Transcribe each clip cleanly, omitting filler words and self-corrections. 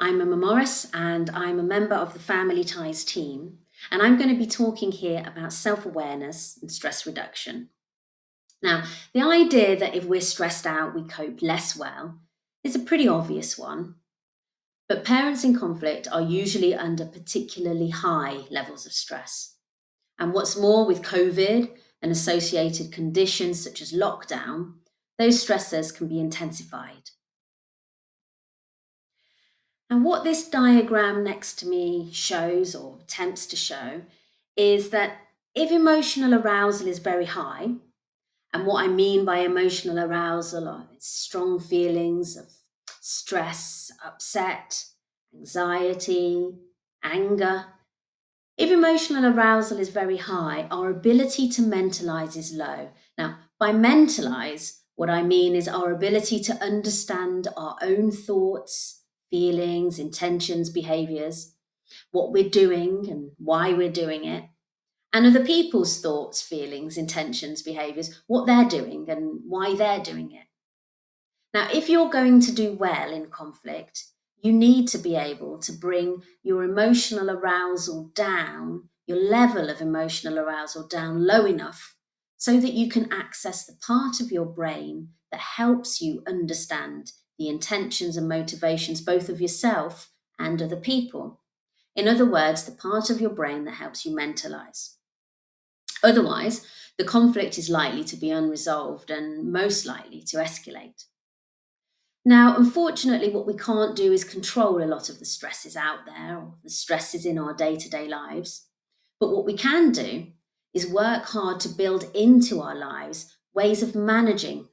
I'm Emma Morris and I'm a member of the Family Ties team, and I'm going to be talking here about self-awareness and stress reduction. Now, the idea that if we're stressed out, we cope less well is a pretty obvious one, but parents in conflict are usually under particularly high levels of stress. And what's more, with COVID and associated conditions such as lockdown, those stressors can be intensified. And what this diagram next to me shows or attempts to show is that if emotional arousal is very high, and what I mean by emotional arousal are it's strong feelings of stress, upset, anxiety, anger. If emotional arousal is very high, our ability to mentalize is low. Now, by mentalize, what I mean is our ability to understand our own thoughts, feelings, intentions, behaviors, what we're doing and why we're doing it, and other people's thoughts, feelings, intentions, behaviors, what they're doing and why they're doing it. Now, if you're going to do well in conflict, you need to be able to bring your emotional arousal down, your level of emotional arousal down low enough so that you can access the part of your brain that helps you understand the intentions and motivations both of yourself and other people. In other words, the part of your brain that helps you mentalize. Otherwise, the conflict is likely to be unresolved and most likely to escalate. Now, unfortunately, what we can't do is control a lot of the stresses out there or the stresses in our day to day lives. But what we can do is work hard to build into our lives ways of managing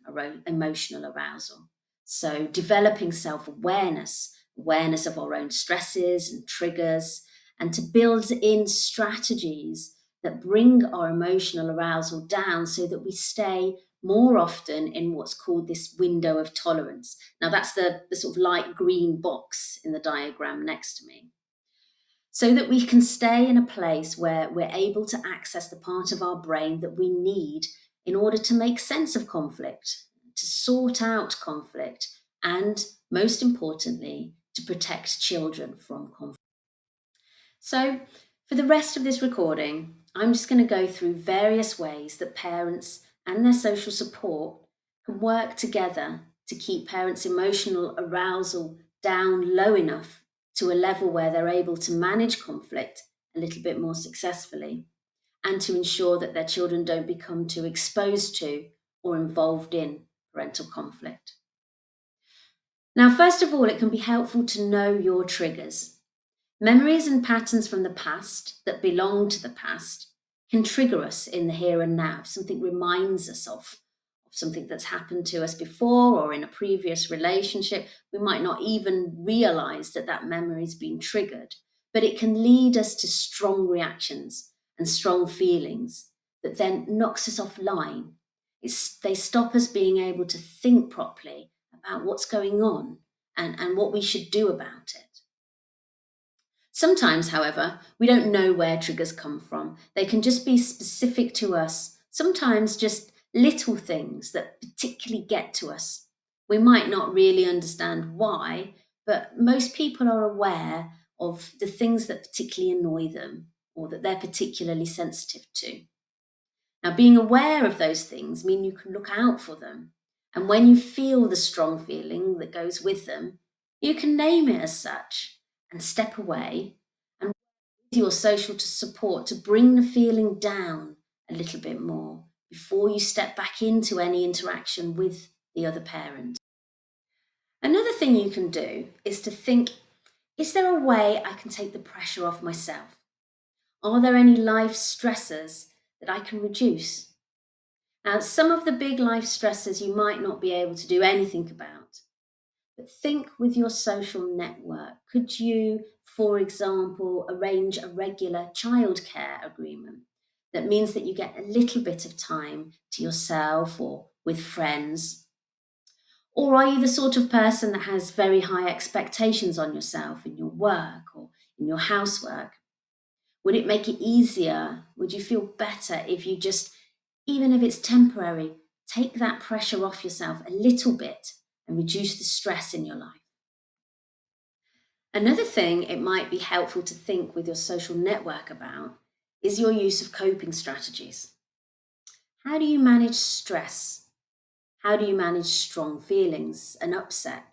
emotional arousal. So, developing self awareness, awareness of our own stresses and triggers, and to build in strategies that bring our emotional arousal down so that we stay more often in what's called this window of tolerance. Now, that's the sort of light green box in the diagram next to me. So that we can stay in a place where we're able to access the part of our brain that we need in order to make sense of conflict, to sort out conflict, and most importantly, to protect children from conflict. So, for the rest of this recording, I'm just going to go through various ways that parents and their social support can work together to keep parents' emotional arousal down low enough to a level where they're able to manage conflict a little bit more successfully and to ensure that their children don't become too exposed to or involved in parental conflict. Now, first of all, it can be helpful to know your triggers. Memories and patterns from the past that belong to the past can trigger us in the here and now. If something reminds us of something that's happened to us before or in a previous relationship, we might not even realize that that memory's been triggered, but it can lead us to strong reactions and strong feelings that then knocks us offline. They stop us being able to think properly about what's going on and what we should do about it. Sometimes, however, we don't know where triggers come from. They can just be specific to us, sometimes just little things that particularly get to us. We might not really understand why, but most people are aware of the things that particularly annoy them or that they're particularly sensitive to. Now, being aware of those things mean you can look out for them. And when you feel the strong feeling that goes with them, you can name it as such and step away and with your social to support to bring the feeling down a little bit more before you step back into any interaction with the other parent. Another thing you can do is to think, is there a way I can take the pressure off myself? Are there any life stressors that I can reduce? Now, some of the big life stressors you might not be able to do anything about, but think with your social network. Could you, for example, arrange a regular childcare agreement that means that you get a little bit of time to yourself or with friends? Or are you the sort of person that has very high expectations on yourself in your work or in your housework? Would it make it easier? Would you feel better if you just, even if it's temporary, take that pressure off yourself a little bit and reduce the stress in your life? Another thing it might be helpful to think with your social network about is your use of coping strategies. How do you manage stress? How do you manage strong feelings and upset?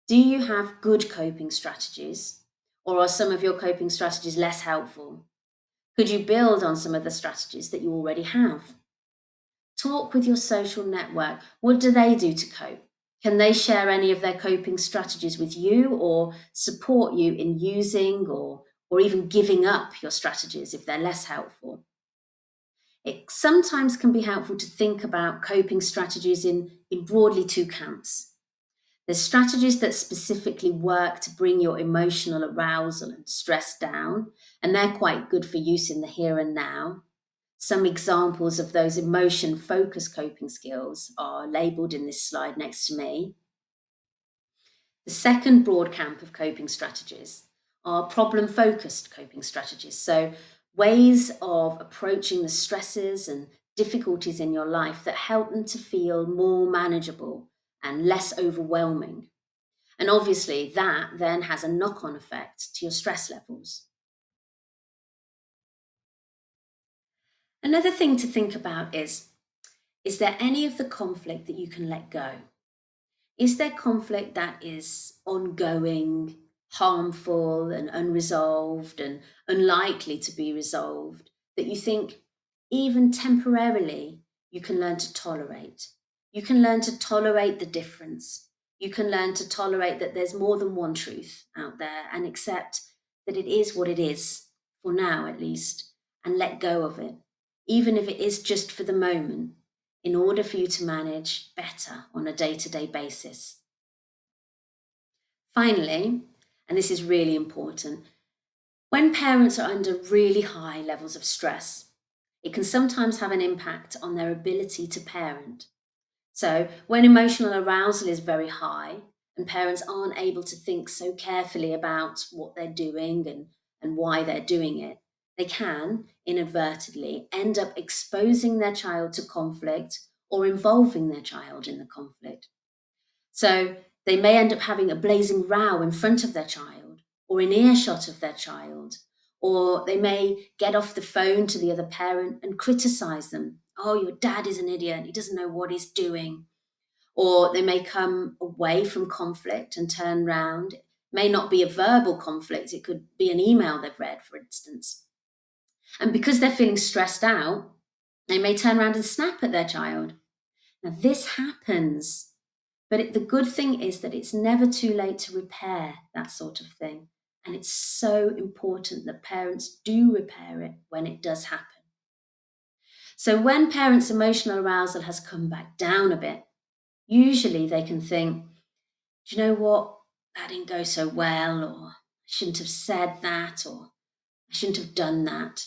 Do you have good coping strategies? Or are some of your coping strategies less helpful? Could you build on some of the strategies that you already have? Talk with your social network. What do they do to cope? Can they share any of their coping strategies with you or support you in using or even giving up your strategies if they're less helpful? It sometimes can be helpful to think about coping strategies in broadly two camps. There's strategies that specifically work to bring your emotional arousal and stress down, and they're quite good for use in the here and now. Some examples of those emotion focused coping skills are labeled in this slide next to me. The second broad camp of coping strategies are problem focused coping strategies. So, ways of approaching the stresses and difficulties in your life that help them to feel more manageable and less overwhelming. And obviously, that then has a knock on effect to your stress levels. Another thing to think about is there any of the conflict that you can let go? Is there conflict that is ongoing, harmful, and unresolved, and unlikely to be resolved that you think, even temporarily, you can learn to tolerate? You can learn to tolerate the difference. You can learn to tolerate that there's more than one truth out there and accept that it is what it is, for now at least, and let go of it, even if it is just for the moment in order for you to manage better on a day to day basis. Finally, and this is really important, when parents are under really high levels of stress, it can sometimes have an impact on their ability to parent. So, when emotional arousal is very high and parents aren't able to think so carefully about what they're doing and why they're doing it, they can inadvertently end up exposing their child to conflict or involving their child in the conflict. So, they may end up having a blazing row in front of their child or in earshot of their child, or they may get off the phone to the other parent and criticize them. Oh, your dad is an idiot. He doesn't know what he's doing. Or they may come away from conflict and turn round. It may not be a verbal conflict, it could be an email they've read, for instance. And because they're feeling stressed out, they may turn around and snap at their child. Now, this happens, but the good thing is that it's never too late to repair that sort of thing. And it's so important that parents do repair it when it does happen. So, when parents' emotional arousal has come back down a bit, usually they can think, do you know what? That didn't go so well, or I shouldn't have said that, or I shouldn't have done that.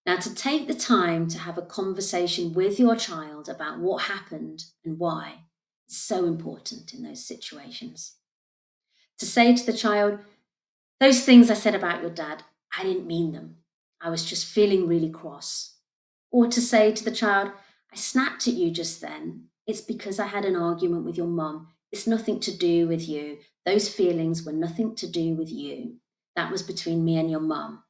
Now, to take the time to have a conversation with your child about what happened and why is so important in those situations. To say to the child, those things I said about your dad, I didn't mean them. I was just feeling really cross. Or to say to the child, I snapped at you just then. It's because I had an argument with your mum. It's nothing to do with you. Those feelings were nothing to do with you. That was between me and your mum.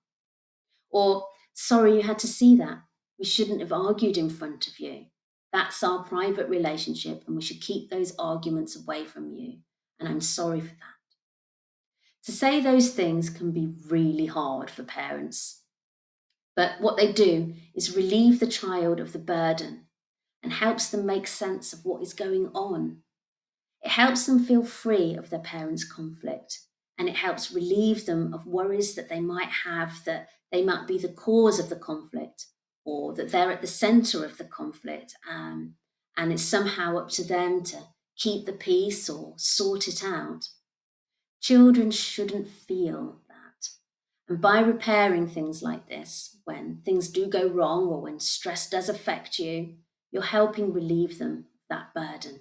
Or, sorry you had to see that. We shouldn't have argued in front of you. That's our private relationship, and we should keep those arguments away from you. And I'm sorry for that. To say those things can be really hard for parents. But what they do is relieve the child of the burden and helps them make sense of what is going on. It helps them feel free of their parents' conflict, and it helps relieve them of worries that they might have that they might be the cause of the conflict or that they're at the center of the conflict, and it's somehow up to them to keep the peace or sort it out. Children shouldn't feel that. And by repairing things like this, when things do go wrong or when stress does affect you, you're helping relieve them of that burden.